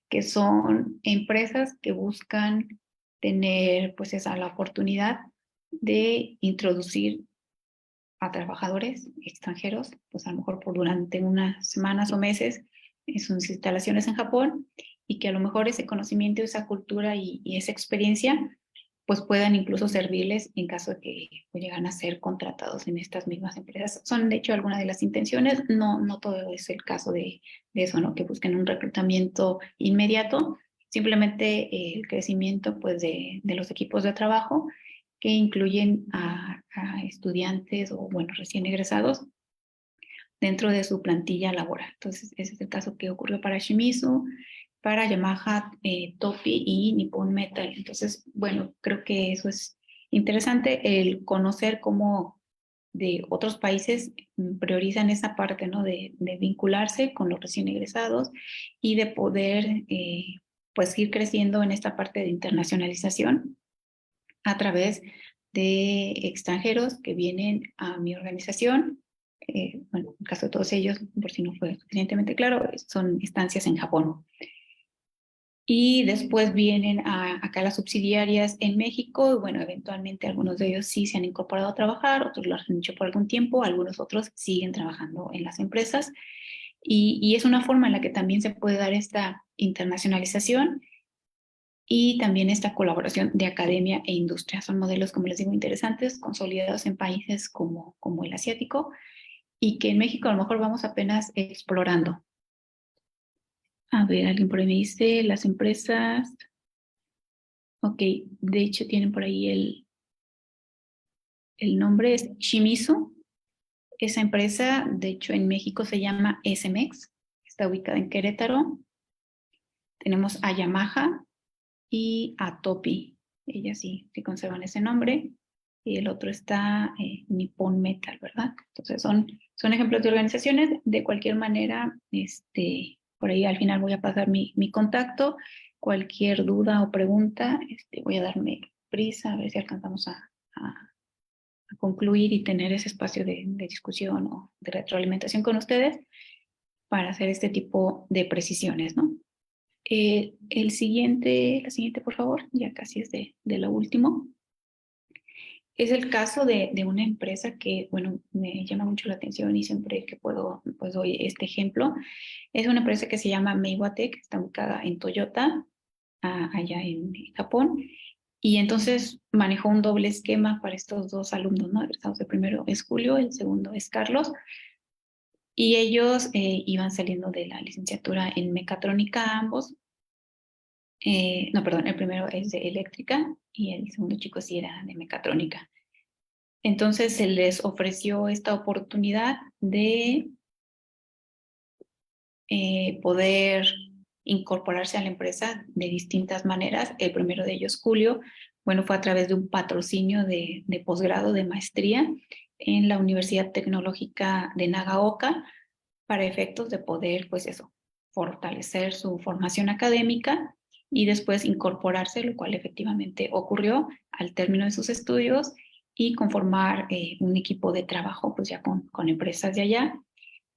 que son empresas que buscan tener pues esa la oportunidad de introducir a trabajadores extranjeros, pues a lo mejor por durante unas semanas o meses en sus instalaciones en Japón y que a lo mejor ese conocimiento, esa cultura y esa experiencia pues puedan incluso servirles en caso de que pues, llegan a ser contratados en estas mismas empresas. Son de hecho algunas de las intenciones, no todo es el caso de eso, ¿no? Que busquen un reclutamiento inmediato, simplemente el crecimiento pues de los equipos de trabajo que incluyen a estudiantes o bueno, recién egresados dentro de su plantilla laboral. Entonces, ese es el caso que ocurrió para Shimizu, para Yamaha, Topi y Nippon Metal. Entonces, bueno, creo que eso es interesante, el conocer cómo de otros países priorizan esa parte, ¿no? De vincularse con los recién egresados y de poder, pues, ir creciendo en esta parte de internacionalización a través de extranjeros que vienen a mi organización. Bueno, en el caso de todos ellos, por si no fue suficientemente claro, son estancias en Japón. Y después vienen acá las subsidiarias en México, y bueno, eventualmente algunos de ellos sí se han incorporado a trabajar, otros lo han hecho por algún tiempo, algunos otros siguen trabajando en las empresas. Y es una forma en la que también se puede dar esta internacionalización y también esta colaboración de academia e industria. Son modelos, como les digo, interesantes, consolidados en países como el asiático y que en México a lo mejor vamos apenas explorando. A ver, alguien por ahí me dice, las empresas, ok, de hecho tienen por ahí el nombre, es Shimizu. Esa empresa, de hecho en México se llama SMX, está ubicada en Querétaro. Tenemos a Yamaha y a Topi. Ellas sí conservan ese nombre. Y el otro está Nippon Metal, ¿verdad? Entonces son ejemplos de organizaciones. De cualquier manera, por ahí al final voy a pasar mi contacto. Cualquier duda o pregunta, voy a darme prisa a ver si alcanzamos a concluir y tener ese espacio de discusión o de retroalimentación con ustedes para hacer este tipo de precisiones, ¿no? La siguiente, por favor, ya casi es de lo último. Es el caso de una empresa que, bueno, me llama mucho la atención y siempre que puedo, pues doy este ejemplo. Es una empresa que se llama Meiwatek, está ubicada en Toyota, allá en Japón. Y entonces manejó un doble esquema para estos dos alumnos, ¿no? Egresados. El primero es Julio, el segundo es Carlos. Y ellos iban saliendo de la licenciatura en mecatrónica ambos. No, perdón, el primero es de eléctrica y el segundo chico sí era de mecatrónica. Entonces se les ofreció esta oportunidad de poder incorporarse a la empresa de distintas maneras. El primero de ellos, Julio, bueno, fue a través de un patrocinio de posgrado, de maestría en la Universidad Tecnológica de Nagaoka para efectos de poder, pues eso, fortalecer su formación académica y después incorporarse, lo cual efectivamente ocurrió al término de sus estudios y conformar un equipo de trabajo, pues ya con empresas de allá.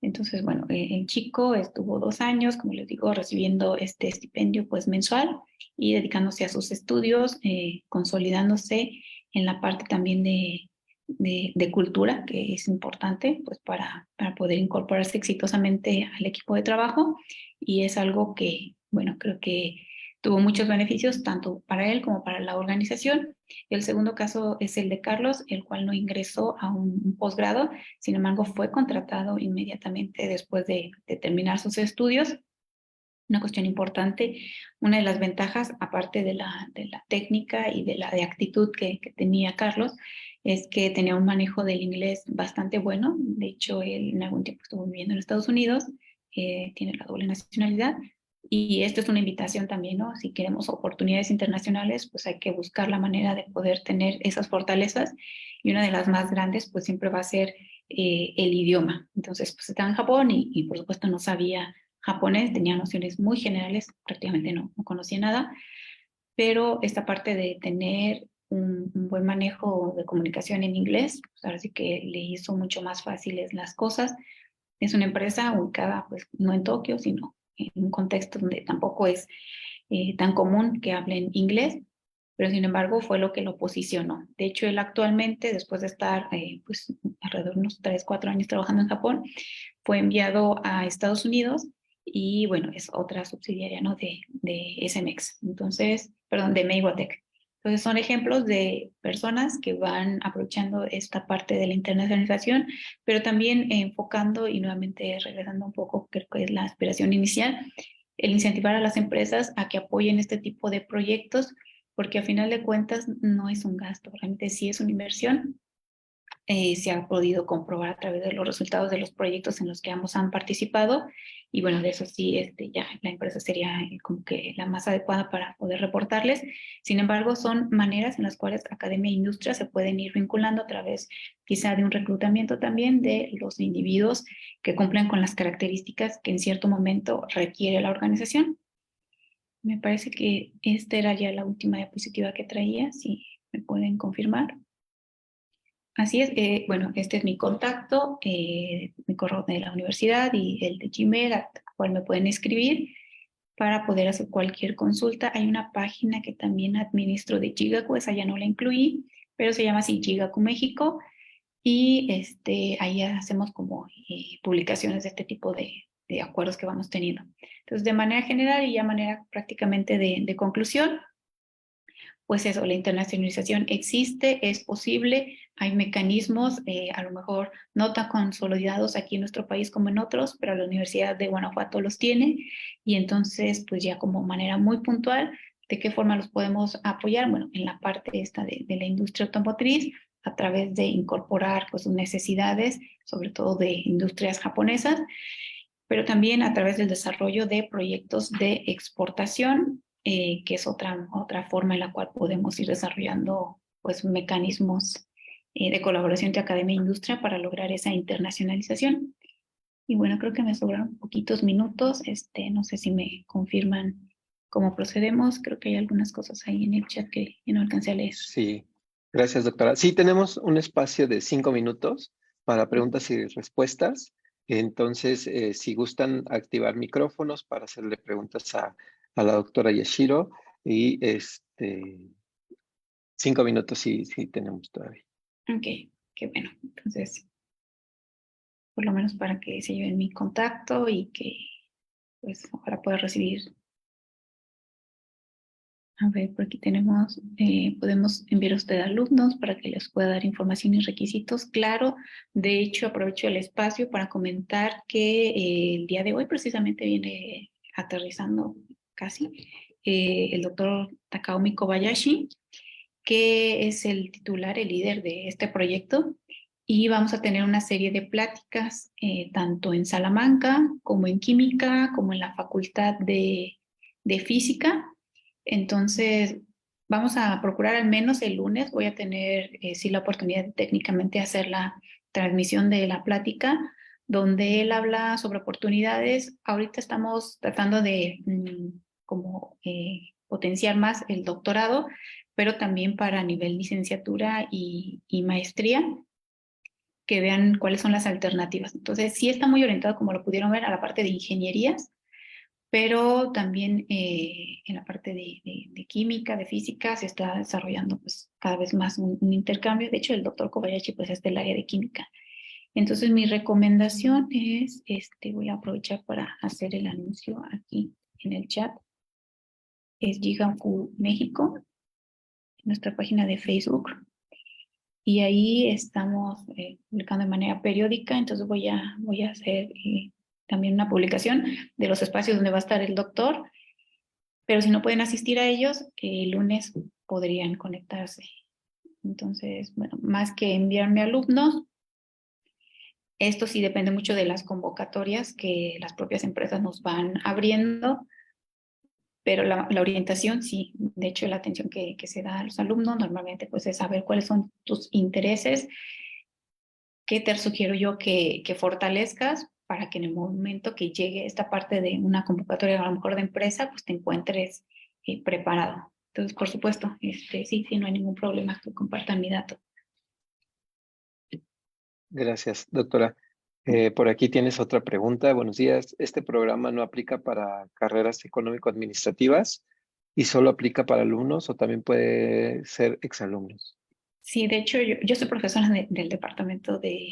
Entonces, bueno, el chico estuvo 2 años, como les digo, recibiendo este estipendio pues mensual y dedicándose a sus estudios, consolidándose en la parte también de cultura, que es importante pues para poder incorporarse exitosamente al equipo de trabajo. Y es algo que, bueno, creo que tuvo muchos beneficios tanto para él como para la organización. El segundo caso es el de Carlos, el cual no ingresó a un posgrado, sin embargo fue contratado inmediatamente después de terminar sus estudios. Una cuestión importante, una de las ventajas, aparte de la técnica y de actitud que tenía Carlos, es que tenía un manejo del inglés bastante bueno. De hecho, él en algún tiempo estuvo viviendo en Estados Unidos, tiene la doble nacionalidad. Y esto es una invitación también, ¿no? Si queremos oportunidades internacionales, pues hay que buscar la manera de poder tener esas fortalezas. Y una de las más grandes, pues siempre va a ser el idioma. Entonces, pues estaba en Japón y por supuesto no sabía japonés, tenía nociones muy generales, prácticamente no conocía nada, pero esta parte de tener un buen manejo de comunicación en inglés, pues ahora sí que le hizo mucho más fáciles las cosas. Es una empresa ubicada, pues no en Tokio, sino en un contexto donde tampoco es tan común que hablen inglés, pero sin embargo fue lo que lo posicionó. De hecho, él actualmente, después de estar pues alrededor de unos 3, 4 años trabajando en Japón, fue enviado a Estados Unidos y bueno, es otra subsidiaria, ¿no? de SMX, entonces, perdón, de Meiwatek. Entonces son ejemplos de personas que van aprovechando esta parte de la internacionalización, pero también enfocando y nuevamente regresando un poco, creo que es la aspiración inicial, el incentivar a las empresas a que apoyen este tipo de proyectos, porque a final de cuentas no es un gasto, realmente sí es una inversión. Se ha podido comprobar a través de los resultados de los proyectos en los que ambos han participado. Y bueno, de eso sí, ya la empresa sería como que la más adecuada para poder reportarles. Sin embargo, son maneras en las cuales academia e industria se pueden ir vinculando a través quizá de un reclutamiento también de los individuos que cumplen con las características que en cierto momento requiere la organización. Me parece que esta era ya la última diapositiva que traía, si me pueden confirmar. Así es, bueno, este es mi contacto, mi correo de la universidad y el de Gmail, al cual me pueden escribir para poder hacer cualquier consulta. Hay una página que también administro de Gigaku, esa ya no la incluí, pero se llama así Gigaku México, y ahí hacemos como publicaciones de este tipo de acuerdos que vamos teniendo. Entonces, de manera general y ya manera prácticamente de conclusión, pues eso, la internacionalización existe, es posible, hay mecanismos, a lo mejor no tan consolidados aquí en nuestro país como en otros, pero la Universidad de Guanajuato los tiene, y entonces pues ya como manera muy puntual, ¿de qué forma los podemos apoyar? Bueno, en la parte esta de la industria automotriz, a través de incorporar pues sus necesidades, sobre todo de industrias japonesas, pero también a través del desarrollo de proyectos de exportación, que es otra forma en la cual podemos ir desarrollando pues, mecanismos de colaboración entre academia e industria para lograr esa internacionalización. Y bueno, creo que me sobraron poquitos minutos. No sé si me confirman cómo procedemos. Creo que hay algunas cosas ahí en el chat que no alcancé a leer. Sí, gracias, doctora. Sí, tenemos un espacio de 5 minutos para preguntas y respuestas. Entonces, si gustan activar micrófonos para hacerle preguntas a la doctora Yashiro, y 5 minutos sí tenemos todavía. Ok, qué bueno. Entonces, por lo menos para que se lleven mi contacto y que pues ojalá pueda recibir. A ver, por aquí tenemos, podemos enviar a usted alumnos para que les pueda dar información y requisitos. Claro, de hecho, aprovecho el espacio para comentar que el día de hoy precisamente viene aterrizando casi el doctor Takaomi Kobayashi, que es el titular, el líder de este proyecto. Y vamos a tener una serie de pláticas, tanto en Salamanca como en Química, como en la Facultad de Física. Entonces, vamos a procurar al menos el lunes, voy a tener sí la oportunidad de técnicamente hacer la transmisión de la plática, donde él habla sobre oportunidades. Ahorita estamos tratando de como potenciar más el doctorado, pero también para nivel licenciatura y maestría, que vean cuáles son las alternativas. Entonces, sí está muy orientado, como lo pudieron ver, a la parte de ingenierías, pero también en la parte de química, de física, se está desarrollando pues cada vez más un intercambio. De hecho, el doctor Kobayashi pues es del área de química. Entonces, mi recomendación es, voy a aprovechar para hacer el anuncio aquí en el chat, es Gigaku México, nuestra página de Facebook, y ahí estamos publicando de manera periódica. Entonces voy a hacer también una publicación de los espacios donde va a estar el doctor, pero si no pueden asistir a ellos, el lunes podrían conectarse. Entonces, bueno, más que enviarme alumnos, esto sí depende mucho de las convocatorias que las propias empresas nos van abriendo, pero la orientación sí, de hecho la atención que se da a los alumnos normalmente pues es saber cuáles son tus intereses, qué te sugiero yo que fortalezcas para que en el momento que llegue esta parte de una convocatoria a lo mejor de empresa, pues te encuentres preparado. Entonces, por supuesto, sí, no hay ningún problema que compartan mi dato. Gracias, doctora. Por aquí tienes otra pregunta. Buenos días. ¿Este programa no aplica para carreras económico-administrativas y solo aplica para alumnos o también puede ser exalumnos? Sí, de hecho, yo soy profesora del departamento de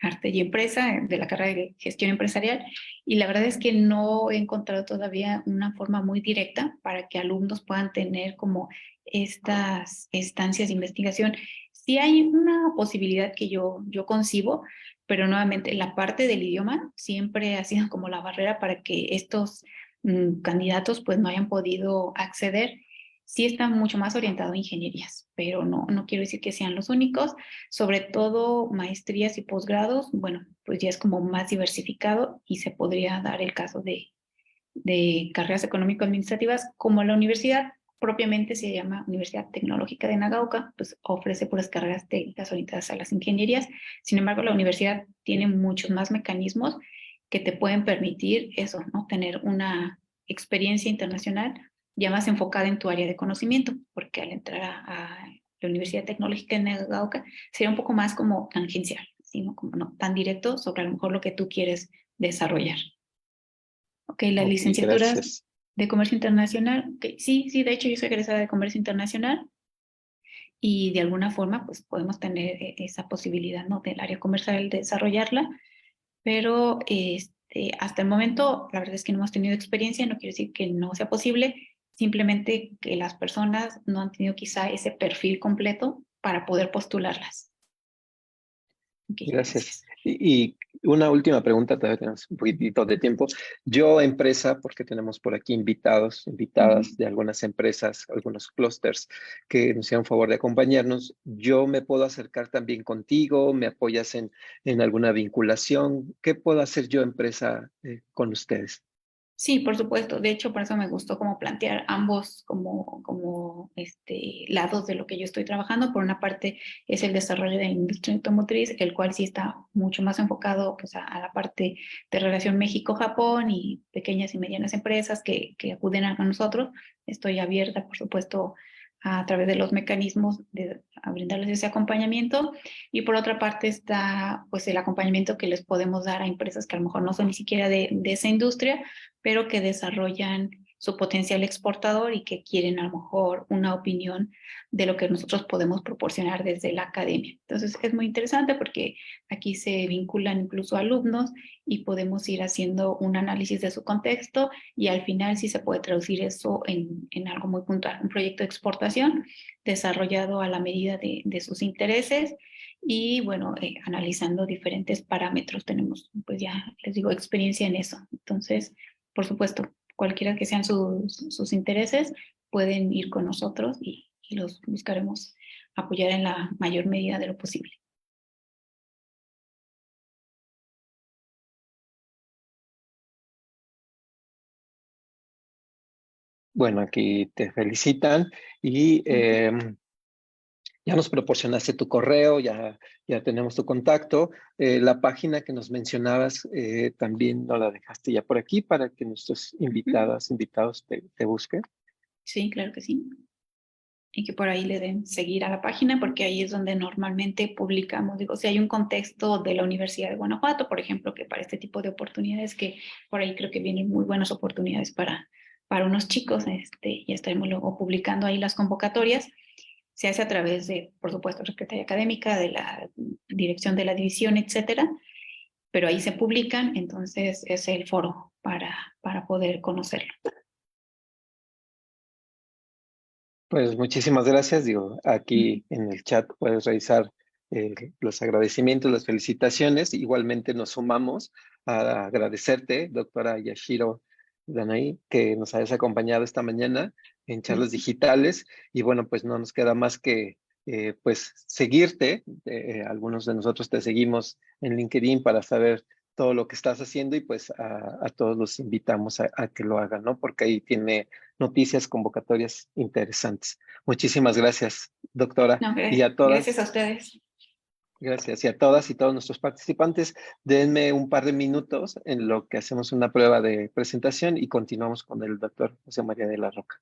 arte y empresa, de la carrera de gestión empresarial, y la verdad es que no he encontrado todavía una forma muy directa para que alumnos puedan tener como estas estancias de investigación. Sí hay una posibilidad que yo concibo, pero nuevamente la parte del idioma siempre ha sido como la barrera para que estos candidatos pues no hayan podido acceder. Sí está mucho más orientado a ingenierías, pero no quiero decir que sean los únicos. Sobre todo maestrías y posgrados, bueno, pues ya es como más diversificado y se podría dar el caso de carreras económico-administrativas, como la universidad propiamente se llama Universidad Tecnológica de Nagaoka, pues ofrece puras carreras técnicas orientadas a las ingenierías. Sin embargo, la universidad tiene muchos más mecanismos que te pueden permitir eso, ¿no? Tener una experiencia internacional ya más enfocada en tu área de conocimiento, porque al entrar a la Universidad Tecnológica de Nagaoka sería un poco más como tangencial, sino como no tan directo sobre a lo mejor lo que tú quieres desarrollar. Ok, las Ok, licenciaturas gracias. de comercio internacional, okay, sí, de hecho yo soy egresada de comercio internacional y de alguna forma pues podemos tener esa posibilidad, ¿no? Del área comercial de desarrollarla, pero hasta el momento la verdad es que no hemos tenido experiencia, no quiere decir que no sea posible, simplemente que las personas no han tenido quizá ese perfil completo para poder postularlas. Ok, Gracias. gracias. Y una última pregunta, todavía tenemos un poquitito de tiempo. Yo, empresa, porque tenemos por aquí invitados, invitadas Ujú. de algunas empresas, algunos clústeres que nos hicieron favor de acompañarnos, yo me puedo acercar también contigo, me apoyas en alguna vinculación. ¿Qué puedo hacer yo, empresa, con ustedes? Sí, por supuesto. De hecho, por eso me gustó como plantear ambos como lados de lo que yo estoy trabajando. Por una parte es el desarrollo de la industria automotriz, el cual sí está mucho más enfocado pues, a la parte de relación México-Japón y pequeñas y medianas empresas que acuden a nosotros. Estoy abierta, por supuesto, a través de los mecanismos a brindarles ese acompañamiento. Y por otra parte está pues el acompañamiento que les podemos dar a empresas que a lo mejor no son ni siquiera de esa industria pero que desarrollan su potencial exportador y que quieren a lo mejor una opinión de lo que nosotros podemos proporcionar desde la academia. Entonces es muy interesante porque aquí se vinculan incluso alumnos y podemos ir haciendo un análisis de su contexto y al final sí se puede traducir eso en algo muy puntual, un proyecto de exportación desarrollado a la medida de sus intereses y bueno, analizando diferentes parámetros. Tenemos, pues ya les digo, experiencia en eso. Entonces, por supuesto, cualquiera que sean sus intereses, pueden ir con nosotros y los buscaremos apoyar en la mayor medida de lo posible. Bueno, aquí te felicitan y ya nos proporcionaste tu correo, ya tenemos tu contacto. La página que nos mencionabas también nos la dejaste ya por aquí para que nuestros invitados te busquen. Sí, claro que sí. Y que por ahí le den seguir a la página, porque ahí es donde normalmente publicamos. Digo, si hay un contexto de la Universidad de Guanajuato, por ejemplo, que para este tipo de oportunidades, que por ahí creo que vienen muy buenas oportunidades para unos chicos, ya estaremos luego publicando ahí las convocatorias. Se hace a través de, por supuesto, Secretaría Académica, de la dirección de la división, etcétera, pero ahí se publican, entonces es el foro para poder conocerlo. Pues muchísimas gracias. Digo, aquí en el chat puedes revisar los agradecimientos, las felicitaciones. Igualmente nos sumamos a agradecerte, doctora Yashiro Danai, que nos hayas acompañado esta mañana en charlas digitales. Y bueno, pues no nos queda más que pues seguirte. Algunos de nosotros te seguimos en LinkedIn para saber todo lo que estás haciendo y pues a todos los invitamos a que lo hagan, ¿no? Porque ahí tiene noticias, convocatorias interesantes. Muchísimas gracias, doctora. No, Y a gracias todas, a ustedes. gracias. Y a todas y todos nuestros participantes, denme un par de minutos en lo que hacemos una prueba de presentación y continuamos con el doctor José María de la Roca.